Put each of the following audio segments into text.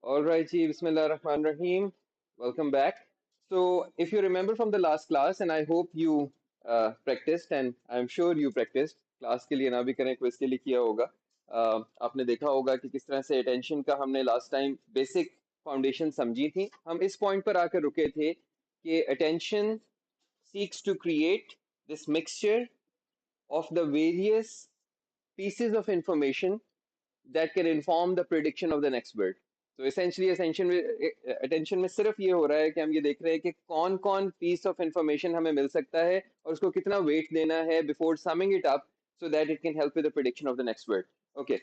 All right, Ji, Bismillah Rahman Rahim. Welcome back. So, if you remember from the last class, and I hope you practiced, and I'm sure you practiced, class के लिए ना भी करें quiz के लिए किया होगा. आपने देखा होगा कि किस तरह से अटेंशन का हमने लास्ट टाइम बेसिक फाउंडेशन समझी थी. हम इस पॉइंट पर आकर रुके थे कि attention seeks to create this mixture of the various pieces of information that can inform the prediction of the next word. तो essentially attention में सिर्फ ये हो रहा है कि हम ये देख रहे हैं कि कौन कौन piece of information हमें मिल सकता है और उसको कितना weight देना है before summing it up so that it can help with the prediction of the next word. Okay.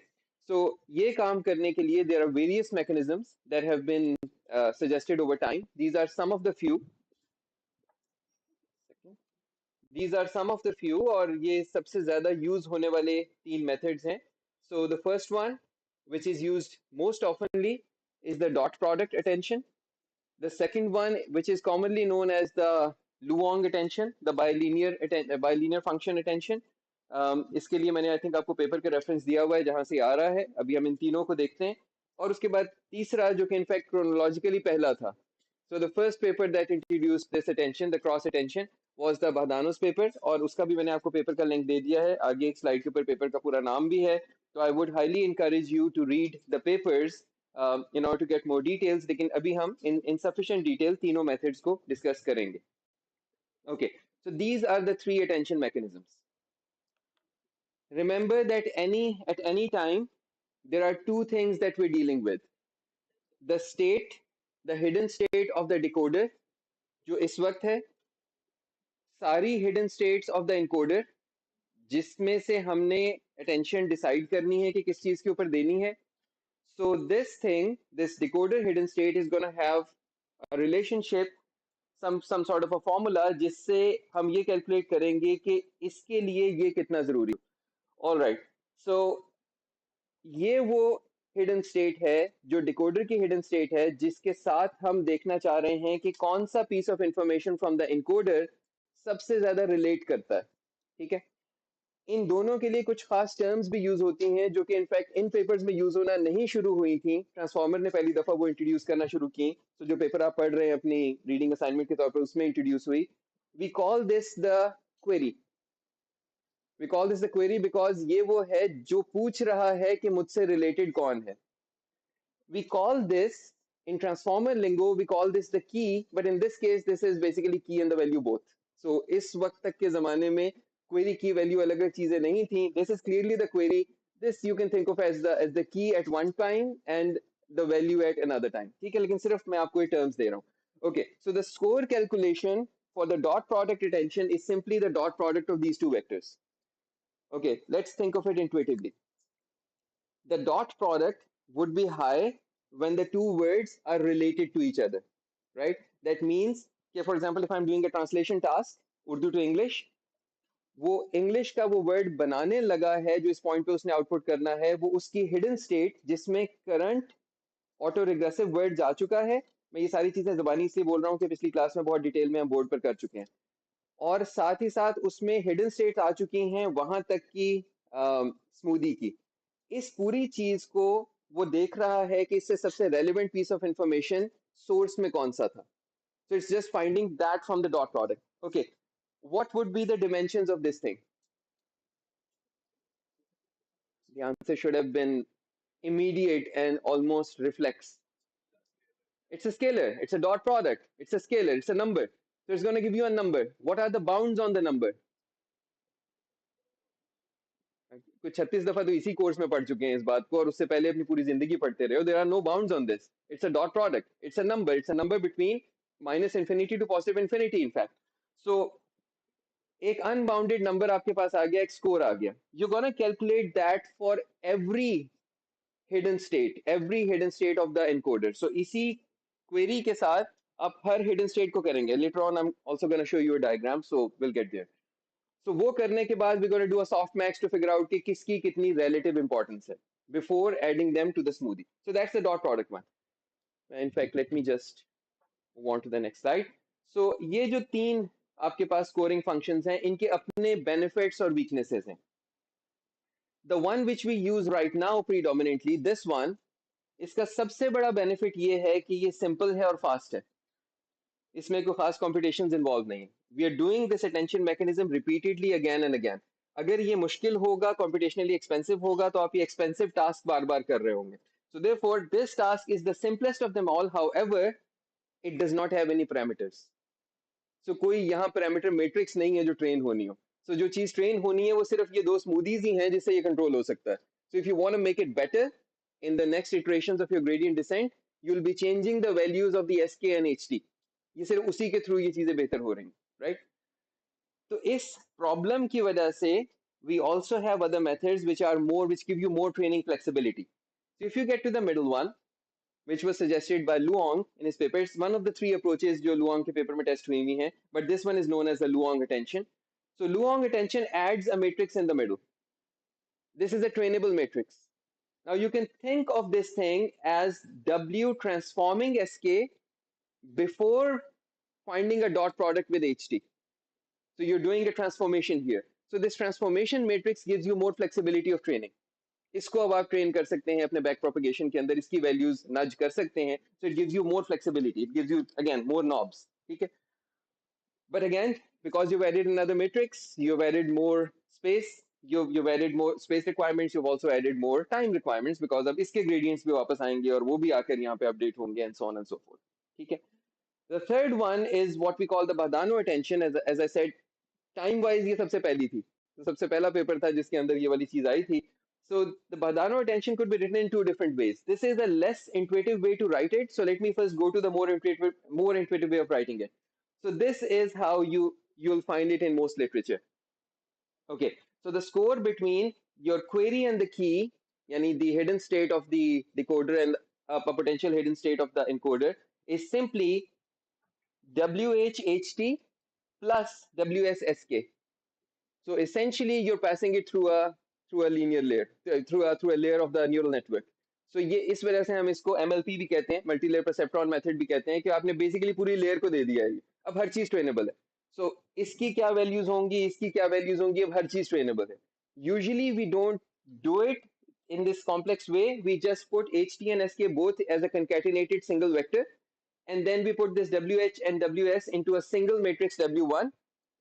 So ये काम करने के लिए there are various mechanisms that have been suggested over time. These are some of the few. These are some of the few और ये सबसे ज्यादा use होने वाले तीन methods हैं. So the first one, which is used most oftenly, is the dot product attention. The second one, which is commonly known as the Luong attention, the bilinear function attention. इसके लिए मैंने I think आपको paper का reference दिया हुआ है जहां से आ रहा है. अभी हम इन तीनों को देखते हैं और उसके बाद तीसरा जो कि इनफैक्ट क्रोनोलॉजिकली पहला था. So the first paper that introduced this attention, the cross attention, was the Bahdanos paper और उसका भी मैंने आपको पेपर का लिंक दे दिया है. आगे एक स्लाइड के ऊपर पेपर का पूरा नाम भी है. तो I would highly encourage you to read the papers in order to get more details. लेकिन अभी हम in sufficient detail तीनों methods को discuss करेंगे. Okay, so these are the three attention mechanisms. Remember that at any time there are two things that we're dealing with. The state, the hidden state of the decoder जो इस वक्त है, सारी hidden states of the encoder जिसमें से हमने attention decide करनी है कि किस चीज के ऊपर देनी है. So this decoder hidden state is going to have a relationship, some sort of a formula जिससे हम ये कैलकुलेट करेंगे कि इसके लिए ये कितना जरूरी है. All right. So ये वो हिडन स्टेट है जो डिकोडर की हिडन स्टेट है जिसके साथ हम देखना चाह रहे हैं कि कौन सा piece of information from the encoder सबसे ज्यादा रिलेट करता है. ठीक है. इन दोनों के लिए कुछ खास टर्म्स भी यूज होती हैं जो कि इनफैक्ट इन पेपर्स में यूज होना नहीं शुरू हुई थी. ट्रांसफॉर्मर ने पहली दफा वो इंट्रोड्यूस करना शुरू की. तो जो पेपर आप पढ़ रहे हैं अपनी रीडिंग असाइनमेंट के तौर पर उसमें इंट्रोड्यूस हुई. We call this the query. We call this the query because ये वो है जो पूछ रहा है कि मुझसे रिलेटेड कौन है. We call this in transformer lingo we call this the key, but in this case this is basically key and the value both. So इस वक्त तक के जमाने में query की value अलग अलग चीजें नहीं थी. This is clearly the query. This you can think of as the key at one time and the value at another time. ठीक है, लेकिन सिर्फ मैं आपको ये terms दे रहा हूँ. Okay, so the score calculation for the dot product attention is simply the dot product of these two vectors. Okay, let's think of it intuitively. The dot product would be high when the two words are related to each other, right? That means, okay, for example, if I'm doing a translation task, Urdu to English, वो English का वो word बनाने लगा है जो इस point पे उसने आउटपुट करना है वो उसकी हिडन स्टेट जिसमें करंट ऑटो रिग्रेसिव वर्ड जा चुका है. मैं ये सारी चीजें जबानी इसलिए बोल रहा हूँ कि पिछली क्लास में बहुत डिटेल में हम बोर्ड पर कर चुके हैं. और साथ ही साथ उसमें हिडन स्टेट्स आ चुकी हैं वहां तक की स्मूदी की. इस पूरी चीज को वो देख रहा है कि इससे सबसे relevant piece of information source में कौन सा था. So it's just finding that from the dot product. Okay, what would be the dimensions of this thing? The answer should have been immediate and almost reflex. It's a scalar. It's a dot product. It's a scalar. It's a number. So it's going to give you a number. What are the bounds on the number? कुछ 36 दफा तो इसी course में पढ़ चुके हैं इस बात को और उससे पहले अपनी पूरी जिंदगी पढ़ते रहे हो. There are no bounds on this. It's a dot product. It's a number between minus infinity to positive infinity in fact. So एक अनबाउंडेड नंबर आपके पास आ गया, एक स्कोर आ गया. You gonna calculate that for every hidden state of the encoder. So इसी query के साथ आप हर हिडन स्टेट को करेंगे. Later on I am also gonna show you a diagram, so will get there. So वो करने के बाद we're going to do a soft max to figure out कि किसकी कितनी relative importance है before adding them to the smoothie. So that's the dot product one. In fact, let me just move on to the next slide. So ये जो तीन आपके पास scoring functions हैं इनके अपने benefits और weaknesses हैं. The one which we use right now predominantly, this one, इसका सबसे बड़ा बेनिफिट ये है कि ये सिंपल है और फास्ट है, इसमें कोई खास कॉम्पिटिशंस इन्वॉल्व नहीं है। We are doing this attention mechanism repeatedly again and again. अगर ये मुश्किल होगा, कॉम्पिटिशनली एक्सपेंसिव होगा, तो आप ये एक्सपेंसिव टास्क बार बार कर रहे होंगे। So therefore this task is the simplest of them all, however it does not have any parameters. So कोई यहाँ पैरामीटर मैट्रिक्स नहीं है जो ट्रेन होनी हो। सो जो चीज ट्रेन होनी है वो सिर्फ ये दो स्मूदीज ही हैं जिससे ये कंट्रोल हो सकता है। So if you want to make it better in the next iterations of your gradient descent, you'll be changing the values of the sk and ht। ये सिर्फ उसी के थ्रू ये चीजें बेहतर हो रही हैं, राइट? तो इस प्रॉब्लम की वजह से we also have other methods which are more, which give you more training flexibility. So if you get to the middle one, which was suggested by Luong in his paper, it's one of the three approaches जो Luong के paper में test हुई हुई हैं, but this one is known as the Luong attention. So Luong attention adds a matrix in the middle. This is a trainable matrix. Now you can think of this thing as W transforming SK before finding a dot product with HT. So you're doing a transformation here. So this transformation matrix gives you more flexibility of training. इसको अब आप train कर सकते हैं अपने back propagation के अंदर, इसकी वैल्यूज नज कर सकते हैं। So it gives you more flexibility, it gives you again more knobs, ठीक है? But again, because you've added another matrix, you've added more space, you've added more space requirements, you've also added more time requirements, because अब इसके gradients भी वापस आएंगे और वो भी आकर यहाँ पे update होंगे and so on and so forth. ठीक है? The third one is what we call the Badano attention. As I said, time wise ये सबसे पहली थी, तो सबसे पहला पेपर था जिसके अंदर ये वाली चीज आई थी. So the Badano attention could be written in two different ways. This is a less intuitive way to write it. So let me first go to the more intuitive way of writing it. So this is how you'll find it in most literature. Okay, so the score between your query and the key, yani the hidden state of the decoder and a potential hidden state of the encoder, is simply WHHT plus WSSK. So essentially, you're passing it through a linear layer, through a layer of the neural network. So ये इस वजह से हम इसको MLP भी कहते हैं, multi layer perceptron method भी कहते हैं, कि आपने बेसिकली पूरी लेयर को दे दिया है। अब हर चीज ट्रेनेबल है। सो इसकी क्या वैल्यूज होंगी, इसकी क्या वैल्यूज होंगी, अब हर चीज ट्रेनेबल है। Usually we don't do it in this complex way. We just put HT and SK both as a concatenated single vector, and then we put this WH and WS into a single matrix W1.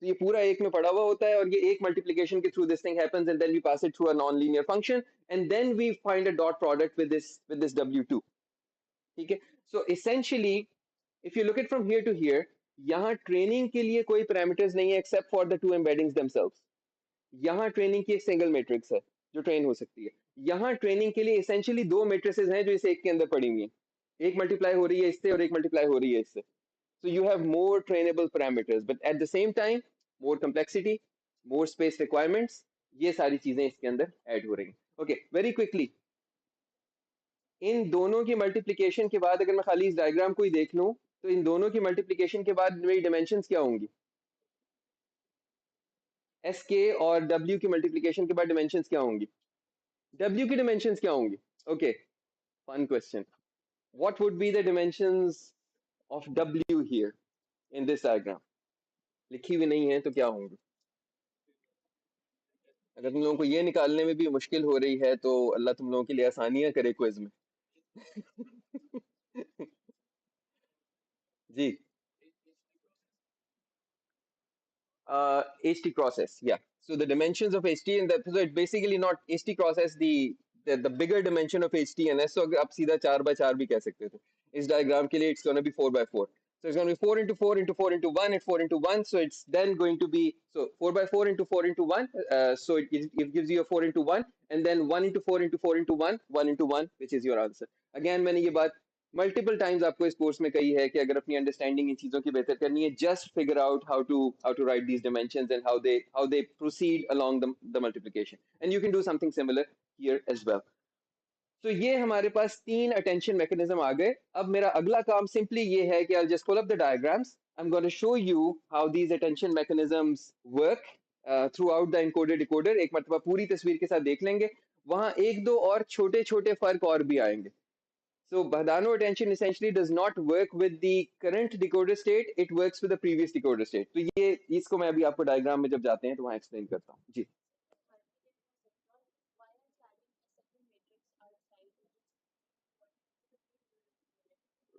तो ये पूरा एक में पड़ा हुआ होता है और ये एक मल्टीप्लिकेशन के through this thing happens, and then we pass it through a non linear function, and then we find a dot product with this W2। ठीक है? So essentially if you look it from here to here, यहाँ training के लिए कोई parameters नहीं है except for the two embeddings themselves. यहाँ training की एक सिंगल मैट्रिक्स है जो ट्रेन हो सकती है। यहाँ ट्रेनिंग के लिए एसेंशियली दो मैट्रिसेस हैं जो इस एक के अंदर पड़ी हुई हैं, एक मल्टीप्लाई हो रही है इससे और एक मल्टीप्लाई हो रही है इससे। So you have more trainable parameters, but at the same time, more complexity, more space requirements. ये सारी चीजें इसके अंदर ऐड हो रही हैं। Okay, very quickly, इन दोनों की मल्टीप्लिकेशन के बाद अगर मैं खाली इस डायग्राम को ही देख लूं, तो इन दोनों की मल्टीप्लिकेशन के बाद मेरी डिमेंशंस क्या होंगी? एस के और डब्ल्यू की मल्टीप्लिकेशन के बाद डिमेंशंस क्या होंगी? डब्ल्यू की डिमेंशंस क्या होंगी? Okay, fun question. What would be the dimensions of W here in this diagram? लिखी हुई नहीं है तो क्या होंगी? अगर तुम लोगों को ये निकालने में भी मुश्किल हो रही है तो अल्लाह तुम लोगों के लिए आसानियां करे क्विज में। जी, HT cross S, yeah. So the dimensions of HT, and that, so it basically not HT cross S, the bigger dimension of HT and S. So आप सीधा 4 by 4 भी कह सकते थे। इस डायग्राम के लिए it's going to be 4 by 4. So it's going to be 4 into 4 into 4 into 1 and 4 into 1. So it's then going to be, so 4 by 4 into 4 into 1. So it gives you a 4 into 1, and then 1 into 4 into 4 into 1, 1 into 1, which is your answer. Again, मैंने ये बात multiple times आपको इस course में कही है कि अगर अपनी अंडरस्टैंडिंग इन चीजों की बेहतर करनी है, just figure out how to write these dimensions and how they proceed along the multiplication, and you can do something similar here as well. तो ये हमारे पास तीन अटेंशन मैकेनिज्म आ गए। अब मेरा अगला काम सिंपली ये है कि I just pull up the diagrams, I am going to show you how these attention mechanisms work throughout the encoder decoder. एक मरतबा पूरी तस्वीर के साथ देख लेंगे, वहां एक दो और छोटे छोटे फर्क और भी आएंगे। So Badano attention essentially does not work with the current decoder state, it works with the previous decoder state. तो ये इसको मैं अभी आपको डायग्राम में जब जाते हैं तो वहां एक्सप्लेन करता हूँ जी।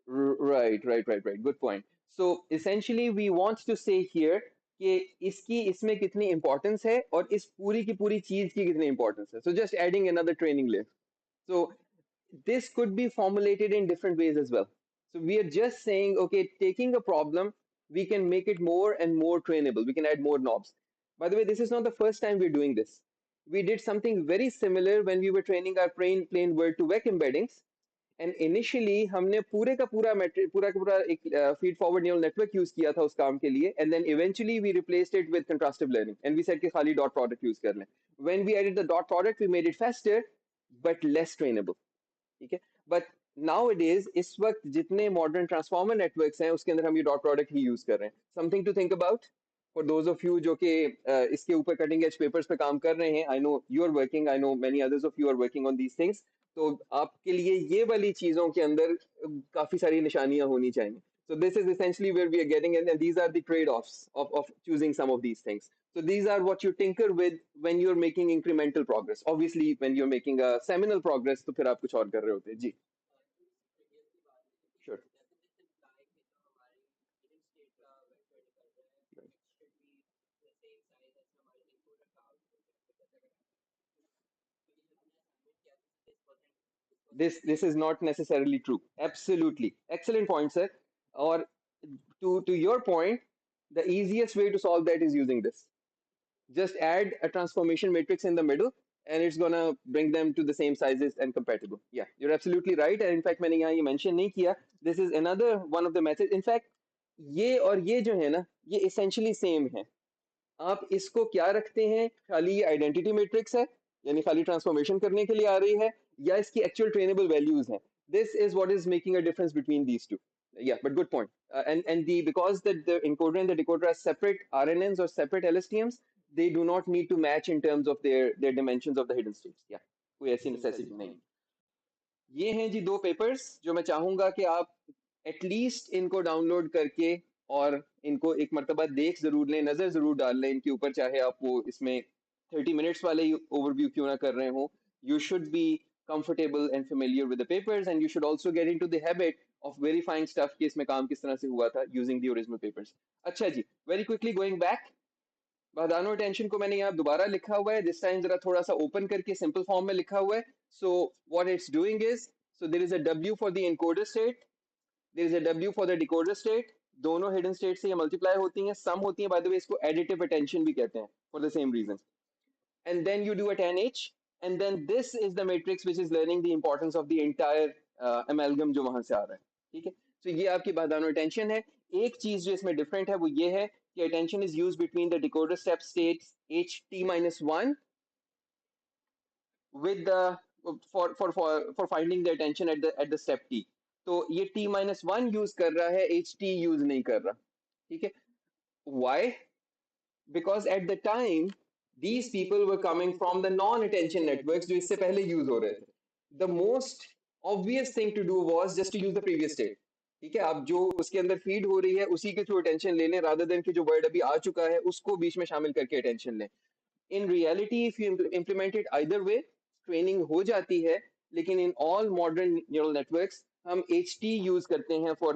Right. Good point. So essentially we want to say here कि इसकी इसमें कितनी इंपॉर्टेंस है और इस पूरी की पूरी चीज की कितनी इंपॉर्टेंस है. So just adding another training layer. So this could be formulated in different ways as well. So we are just saying, okay, taking a problem, we can make it more and more trainable. We can add more knobs. By the way, this is not the first time we're doing this. We did something very similar when we were training our plain word to vec embeddings. And initially हमने पूरे का पूरा matrix पूरा का पूरा एक feed forward neural network use किया था उस काम के लिए and then eventually we replaced it with contrastive learning and we said कि खाली डॉट प्रोडक्ट यूज कर लें when we added the dot product we made it faster but less trainable. ठीक है. बट नाउ इट इज इस वक्त जितने modern transformer networks हैं उसके अंदर हम ये डॉट प्रोडक्ट ही यूज कर रहे हैं. Something to think about for those of you जो कि इसके ऊपर कटिंग एज पेपर्स पे काम कर रहे हैं. I know you are working, I know many others of you are working on these things. तो आपके लिए ये वाली चीजों के अंदर काफी सारी निशानियां होनी चाहिए. So this is essentially where we are getting in, and these are the trade-offs of choosing some of these things. So these are what you tinker with when you're making incremental progress. Obviously, when you're making a seminal progress, तो फिर आप कुछ और कर रहे होते हैं जी. Sure. This is not necessarily true. Absolutely. Excellent point, sir. Or to your point, the easiest way to solve that is using this. Just add a transformation matrix in the middle and it's gonna bring them to the same sizes and compatible. Yeah, you're absolutely right. And in fact, मैंने यहाँ ये mention नहीं किया. This is another one of the methods. In fact, ये और ये जो है ना, ये essentially same है. आप इसको क्या रखते हैं, खाली ये आइडेंटिटी मैट्रिक्स है यानी खाली ट्रांसफॉर्मेशन करने के लिए आ रही है या इसकी एक्चुअल ट्रेनेबल वैल्यूज हैं. This is what is making a difference between these two. Yeah, but good point. And the because that the encoder and the decoder are separate RNNs or separate LSTMs, they do not need to match in terms of their dimensions of the hidden states. Yeah, कोई ऐसी necessity नहीं. ये हैं जी दो papers जो मैं चाहूंगा कि आप एटलीस्ट इनको डाउनलोड करके और इनको एक मर्तबा देख जरूर लें, नजर जरूर डाल लें इनके ऊपर, चाहे आप वो इसमें 30 मिनट्स वाले ओवरव्यू क्यों ना कर रहे हो. You should be comfortable and familiar with the papers and you should also get into the habit of verifying stuff कि इसमें काम किस तरह से हुआ था using the original papers. अच्छा जी, very quickly going back, Bahdanau attention को मैंने यहाँ दोबारा लिखा हुआ है. दिस टाइम जरा थोड़ा सा ओपन करके सिंपल फॉर्म में लिखा हुआ है. So what it's doing is, so there is a W for the encoder state, there is a W for the decoder state. दोनों हिडन स्टेट से ये मल्टीप्लाई होती हैं, सम होती हैं. बाय द वे इसको एडिटिव अटेंशन भी कहते हैं for the same reason. And then you do a 10H, and then this is the matrix which is learning the importance of the entire amalgam जो वहां से आ रहा है. ठीक है. तो ये आपकी बादानो attention है. एक चीज जो इसमें डिफरेंट है वो ये है कि attention is used between the decoder step states ht minus 1 with the for finding the attention at the step t. तो ये t minus 1 यूज कर रहा है, ht यूज नहीं कर रहा. ठीक है. Why? Because at the time these people were coming from the non-attention networks जो इससे पहले यूज हो रहे थे. The most obvious thing to do was just to use the previous state. ठीक है. आप जो उसके अंदर फीड हो रही है उसी के थ्रू अटेंशन ले लें rather than कि जो वर्ड अभी आ चुका है उसको बीच में शामिल करके अटेंशन लें. In reality, if you implement it either way, training हो जाती है. लेकिन in all modern neural networks हम HT यूज करते हैं for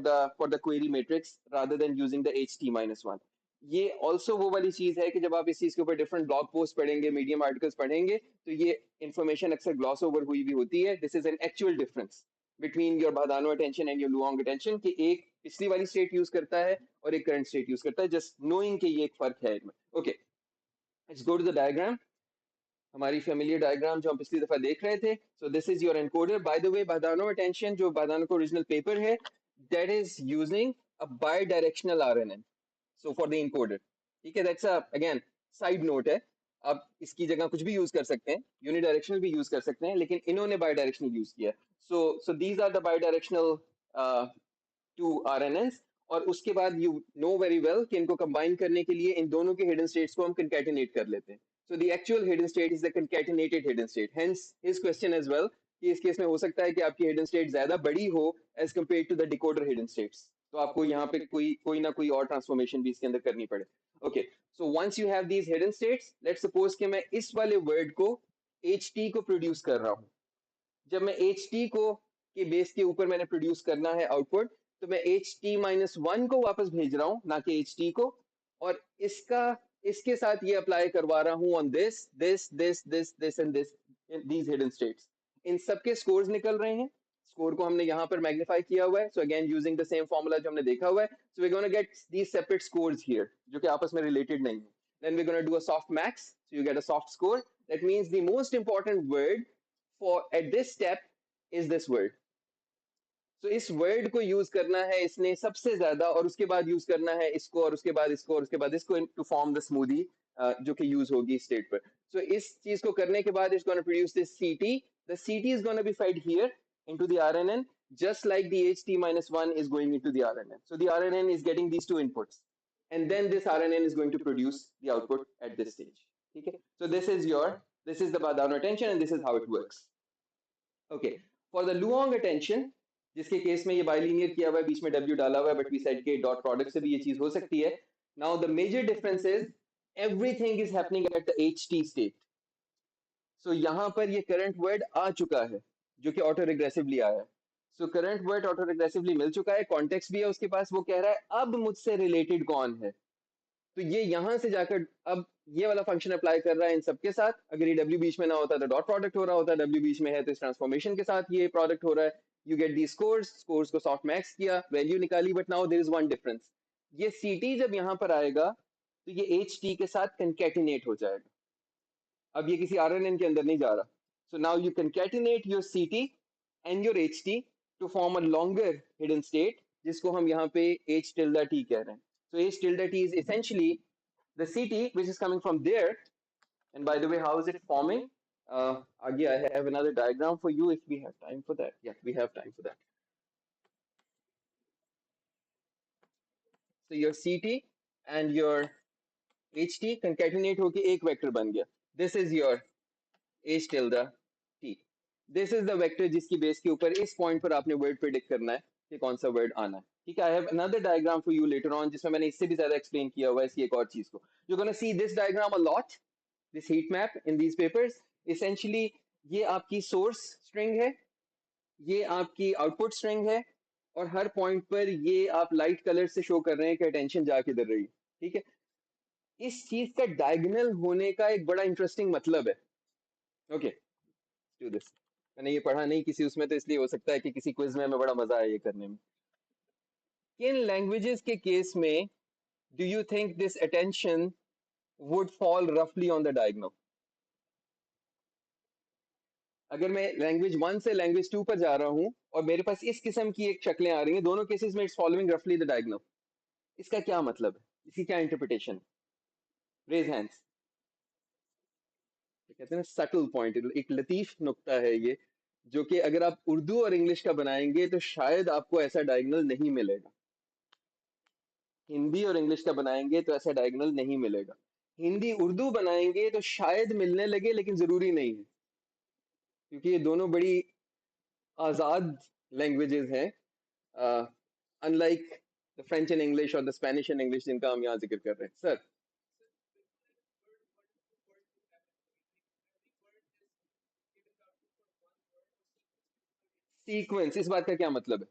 the query matrix rather than using the HT minus 1. ये ऑल्सो वो वाली चीज है कि जब आप इस चीज के ऊपर डिफरेंट ब्लॉग पोस्ट पढ़ेंगे, मीडियम आर्टिकल्स पढ़ेंगे, तो ये इंफॉर्मेशन अक्सर ग्लॉस ओवर हुई भी होती है. This is an actual difference between your Bahdanau attention and your Luong attention कि एक पिछली वाली स्टेट यूज करता है और एक करंट स्टेट यूज करता है. जस्ट नोइंग कि ये एक फर्क है इनमें. Okay, let's go to the diagram. हमारी फेमिलियर डायग्राम जो हम पिछली दफा देख रहे थे. So this is your encoder. By the way, Bahdanau attention जो बादानो का ओरिजिनल पेपर है, that is using a bidirectional RNN. So for the encoder. ठीक है. दैट्स अगेन साइड नोट है. आप इसकी जगह कुछ भी यूज कर सकते हैं, यूनिडायरेक्शनल भी यूज कर सकते हैं, लेकिन इन्होंने बाई डायरेक्शनल यूज किया. So these are the bidirectional two RNNs. और उसके बाद यू नो वेरी वेल कि इनको कंबाइन करने के लिए इन दोनों के हिडन स्टेट्स को हम कंकैटिनेट कर लेते हैं. So the actual hidden state is the concatenated hidden state. Hence his question as well कि इस केस में हो सकता है कि आपकी hidden state ज्यादा बड़ी हो as compared to the decoder hidden states. तो आपको यहाँ पे कोई ना कोई और ट्रांसफॉर्मेशन भी इसके अंदर करनी पड़े. Okay, so once you have these hidden states, let's suppose कि मैं इस वाले वर्ड को ht को प्रोड्यूस कर रहा हूँ. जब मैं ht को के बेस के ऊपर मैंने प्रोड्यूस करना है आउटपुट, तो मैं एच टी माइनस वन को वापस भेज रहा हूं, ना कि एच टी को, और इसका इसके साथ ये अप्लाई करवा रहा हूं on this and this, these hidden states. इन सबके स्कोर्स निकल रहे हैं। स्कोर को हमने यहाँ पर मैग्नीफाई किया हुआ है, so again using the same formula जो हमने देखा हुआ है, so we gonna get these separate scores here जो कि आपस में रिलेटेड नहीं है। Then we're going to do a soft max, so you get a soft score. That means the most important word for at this step is this word. So इस word को use करना है इसने सबसे ज्यादा, और उसके बाद यूज करना है इसको, और उसके बाद इसको, और उसके बाद इसको, टू फॉर्म द स्मूदी जो कि यूज होगी स्टेट पर। सो इस चीज को करने के बाद इट्स गोना प्रोड्यूस दिस सीटी। द सीटी is gonna be fed here into the RNN, just like the HT minus 1 is going into the RNN. So the RNN is getting these two inputs, and then this RNN is going to produce the output at this stage. Okay, so this is the Badano attention, and this is how it works. Okay, for the Luong attention, जिसके case में ये bilinear किया हुआ है, बीच में W डाला हुआ है, बट वी सेड के डॉट प्रोडक्ट से भी ये चीज हो सकती है। Now the major difference is everything is happening at the HT state. सो यहाँ पर ये करंट वर्ड आ चुका है जो कि ऑटो रिग्रेसिवली आया है। सो करंट वर्ड ऑटो रिग्रेसिवली मिल चुका है, कॉन्टेक्स्ट भी है उसके पास, वो कह रहा है अब मुझसे रिलेटेड कौन है। तो ये यहां से जाकर अब ये वाला फंक्शन अप्लाई कर रहा है इन सबके साथ। अगर ये W बीच में ना होता तो डॉट प्रोडक्ट हो रहा होता, W बीच में है तो इस ट्रांसफॉर्मेशन के साथ ये प्रोडक्ट हो रहा है। यू गेट दी स्कोर्स को सॉफ्ट मैक्स किया, वैल्यू निकाली, but now there is one difference. ये CT जब यहां पर आएगा तो ये HT के साथ कंकैटिनेट हो जाएगा। अब ये किसी RNN के अंदर नहीं जा रहा। So now you concatenate your CT and your HT to form a longer hidden state, जिसको हम यहाँ पे H tilde T कह रहे हैं। So H tilde T is essentially the CT which is coming from there. And by the way, how is it forming? Again, I have another diagram for you if we have time for that. Yeah, we have time for that. So your CT and your HT concatenate होके एक vector बन गया। This is your H tilde T. This is the vector जिसकी base के ऊपर इस point पर आपने वर्ड प्रेडिक्ट करना है कि कौन सा वर्ड आना है। ठीक है, I have another diagram for you later on जिसमें मैंने इससे भी ज्यादा एक्सप्लेन किया हुआ है इसकी एक और चीज को। You're gonna see this diagram a lot, this heat map in these papers. Essentially ये आपकी सोर्स स्ट्रिंग है, ये आपकी आउटपुट स्ट्रिंग है, और हर पॉइंट पर ये आप लाइट कलर से शो कर रहे हैं कि अटेंशन जा किधर रही। ठीक है, इस चीज का डायगोनल होने का एक बड़ा इंटरेस्टिंग मतलब है। Okay, do this. मैंने ये पढ़ा नहीं किसी उसमें, तो इसलिए हो सकता है कि किसी क्विज में हमें बड़ा मजा आया ये करने में। किन लैंग्वेजेस के केस में do you think this attention would fall रफली ऑन द डायगोनल? अगर मैं लैंग्वेज 1 से लैंग्वेज 2 पर जा रहा हूं और मेरे पास इस किस्म की एक शक्लें आ रही हैं, दोनों केसेस में इट्स फॉलोइंग रफली द डायगोनल, इसका क्या मतलब है, इसकी क्या इंटरप्रिटेशन? Raise hands. कहते हैं सटल पॉइंट, एक लतीफ नुक्ता है ये, जो कि अगर आप उर्दू और इंग्लिश का बनाएंगे तो शायद आपको ऐसा डायगोनल नहीं मिलेगा। हिंदी और इंग्लिश का बनाएंगे तो ऐसा डायगोनल नहीं मिलेगा। हिंदी उर्दू बनाएंगे तो शायद मिलने लगे, लेकिन जरूरी नहीं है, क्योंकि ये दोनों बड़ी आजाद लैंग्वेजेस हैं, unlike the French and English और द स्पेनिश एंड इंग्लिश जिनका हम यहाँ जिक्र कर रहे हैं। सर, सीक्वेंस, इस बात का क्या मतलब है?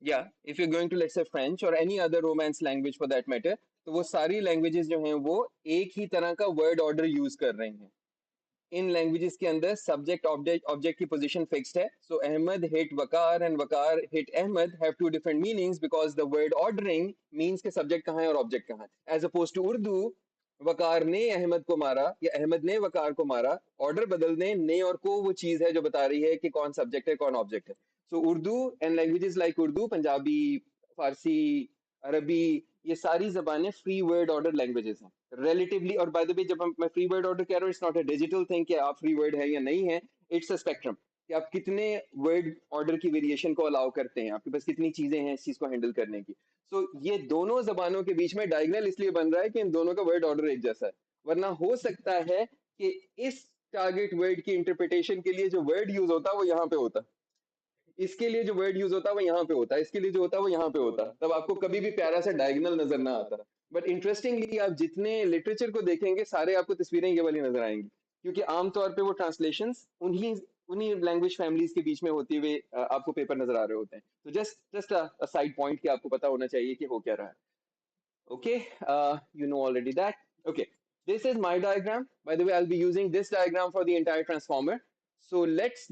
या if you going to let's say French और any other Romance language for that matter, तो वो सारी लैंग्वेजेस जो हैं वो एक ही तरह का वर्ड ऑर्डर यूज कर रही हैं। इन लैंग्वेजेस के अंदर सब्जेक्ट ऑब्जेक्ट ऑब्जेक्ट की पोजीशन फिक्स्ड है। So Ahmed hit Waqar and Waqar hit Ahmed have two different meanings because the word ordering means के सब्जेक्ट कहाँ है और ऑब्जेक्ट कहाँ है। As opposed to Urdu, Waqar ने अहमद को मारा या अहमद ने वकार को मारा, ऑर्डर बदलने ने और को वो चीज है जो बता रही है कि कौन सब्जेक्ट है कौन ऑब्जेक्ट है। So Urdu and languages like Urdu, Punjabi, Farsi, अरबी, ये सारी जबानें फ्री वर्ड ऑर्डर लैंग्वेजेस हैं रिलेटिवली। और बाय द वे, जब मैं फ्री वर्ड ऑर्डर कह रहा हूँ, it's not a digital thing कि आप फ्री वर्ड है या नहीं है, इट्स अ स्पेक्ट्रम कि आप कितने वर्ड ऑर्डर की वेरिएशन को अलाउ करते हैं, आपके पास कितनी चीजें हैं इस चीज को हैंडल करने की। सो ये दोनों जबानों के बीच में डायगोनल इसलिए बन रहा है कि इन दोनों का वर्ड ऑर्डर एक जैसा है। वरना हो सकता है कि इस टारगेट वर्ड की इंटरप्रिटेशन के लिए जो वर्ड यूज होता है वो यहाँ पे होता, इसके लिए जो वर्ड यूज होता है वो यहाँ पे होता है, इसके लिए जो होता है वो यहाँ पे होता, तब आपको कभी भी प्यारा सा डायगोनल नजर ना आता। बट इंटरेस्टिंगली आप जितने लिटरेचर को देखेंगे सारे आपको तस्वीरें ये वाली नजर आएंगी, क्योंकि आमतौर पे वो ट्रांसलेशंस उन्हीं उन्हीं लैंग्वेज फैमिलीज के बीच में होते हुए आपको पेपर नजर आ रहे होते हैं। तो just just a side point कि आपको पता होना चाहिए कि हो क्या रहा है। Okay, you know already that. Okay, this is my diagram. By the way, I'll be using this diagram for the entire transformer. So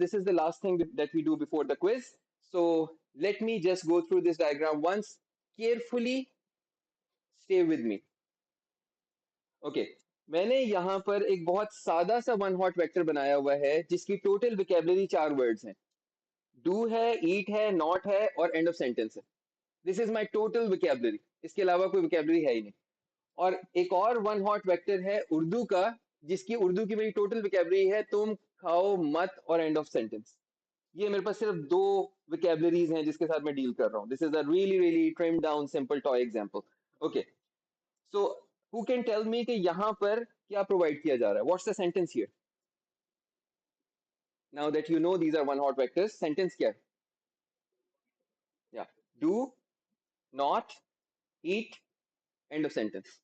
this is the last thing that we do before the quiz. So let me just go through this diagram once. Carefully stay with me. Okay, मैंने यहाँ पर एक बहुत सादा सा one hot vector बनाया हुआ है जिसकी टोटल विकेबलरी 4 वर्ड्स हैं। डू है, ईट है, नॉट है और एंड ऑफ सेंटेंस है। This is my total vocabulary, इसके अलावा कोई विकेबलरी है ही नहीं। और एक और वन हॉट वेक्टर है उर्दू का, जिसकी उर्दू की मेरी टोटल विकेबलरी है तुम, खाओ, मत और एंड ऑफ सेंटेंस। ये मेरे पास सिर्फ 2 विकेबलरीज हैं जिसके साथ मैं डील कर रहा हूँ। This is a really really trim down simple toy example. Okay, so who can tell me कि यहाँ पर क्या प्रोवाइड किया जा रहा है? What's the sentence here? Now that you know these are one hot vectors, sentence क्या है? Yeah, do, not, eat, end of sentence.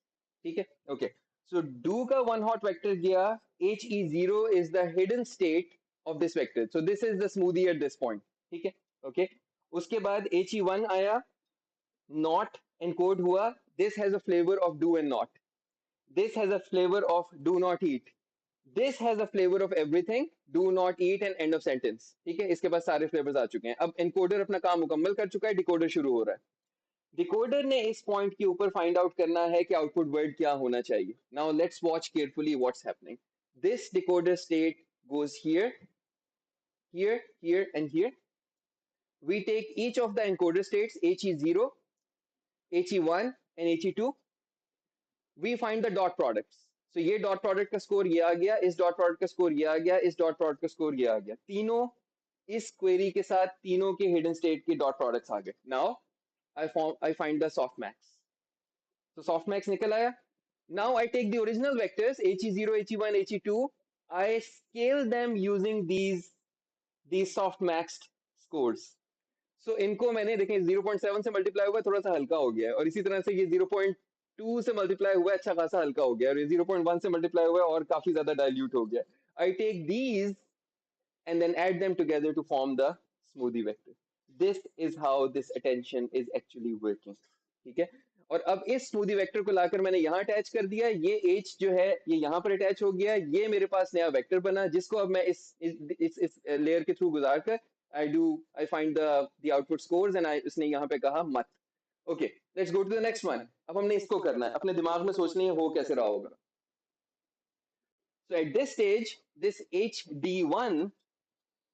ठीक है, ओके। सो डू का वन हॉट वेक्टर गया, HE0 is the hidden state of this vector, so this is the smoothie at this point. ठीक है, okay. उसके बाद HE1 आया, not encode हुआ, this has a flavour of do and not, this has a flavour of do not eat, this has a flavour of everything, do not eat and and of sentence. ठीक है, इसके बाद सारे flavours आ चुके हैं। अब encoder अपना काम मुकम्मल कर चुका है, डिकोडर शुरू हो रहा है। डिकोडर ने इस पॉइंट के ऊपर फाइंड आउट करना है कि आउटपुट वर्ड क्या होना चाहिए। Now let's watch carefully what's happening. This decoder state goes here, here, here, and here. We take each of the encoder states HE0, HE1, and HE2. We find the dot products. So ये dot product का score ये आ गया, इस dot product का score ये आ गया, इस dot product का स्कोर ये आ गया। तीनों इस क्वेरी के साथ तीनों के हिडन स्टेट के डॉट प्रोडक्ट्स आ गए। Now I find the soft max. तो soft max निकल आया. Now I take the original vectors HE0, HE1, HE2. I scale them using these soft maxed scores. So इनको मैंने देखें 0.7 से मल्टीप्लाई हुआ, थोड़ा सा हल्का हो गया है, और इसी तरह से ये 0.2 से मल्टीप्लाई हुआ, अच्छा खासा हल्का हो गया है, और ये 0.1 से मल्टीप्लाई हुआ और काफी ज्यादा डाइल्यूट हो गया। I take these and then add them together to form the smoothie vector. This is how this attention is actually working. ठीक है, और अब इस स्मूदी वेक्टर को लाकर मैंने यहाँ अटैच कर दिया, ये H जो है ये यहाँ पर अटैच हो गया, ये मेरे पास नया वेक्टर बना जिसको अब मैं इस लेयर के थ्रू गुजार कर I find the output scores and I उसने यहाँ पे कहा मत। Okay, let's go to the next one. अब हमने इसको करना है, अपने दिमाग में सोचना है हो कैसे रहा होगा। So at this stage, this HD1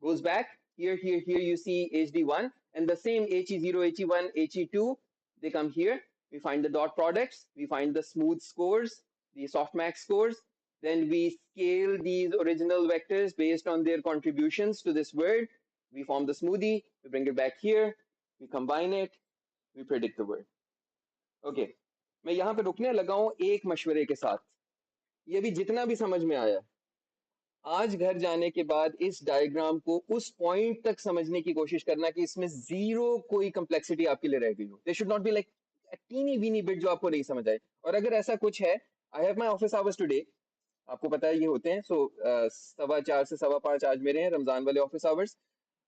goes back. Here you see HD1 and the same HE0, HE1, HE2, they come here. We find the dot products, we find the smooth scores, the softmax scores. Then we scale these original vectors based on their contributions to this word. We form the smoothie, we bring it back here, we combine it, we predict the word. Okay, मैं यहाँ पे रुकने लगा हूँ एक मशवरे के साथ। ये भी जितना भी समझ में आया, आज घर जाने के बाद इस डायग्राम को उस पॉइंट तक समझने की कोशिश करना कि इसमें जीरो कोई कम्प्लेक्सिटी आपके लिए रह गई हो। They should not be like teeny weeny bit जो आपको नहीं समझ आए। और अगर ऐसा कुछ है, I have my office hours today, आपको पता है ये होते हैं। सो 4:15 से 5:15 आज मेरे हैं रमजान वाले office hours.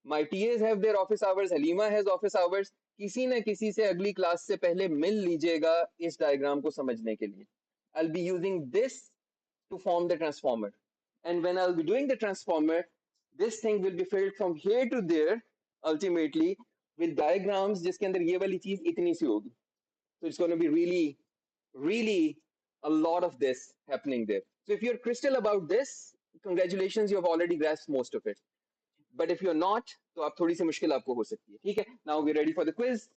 My TAs have their office hours, Haleema has office hours. किसी न किसी से अगली क्लास से पहले मिल लीजिएगा इस डायग्राम को समझने के लिए। I will be using this to form the transformer. And when I'll be doing the transformer, this thing will be filled from here to there ultimately with diagrams जिसके अंदर ये वाली चीज इतनी सी होगी. So it's going to be really, really a lot of this happening there. So if you're crystal about this, congratulations, you have already grasped most of it. But if you're not, तो आप थोड़ी सी मुश्किल आपको हो सकती है। ठीक है, now we're ready for the quiz.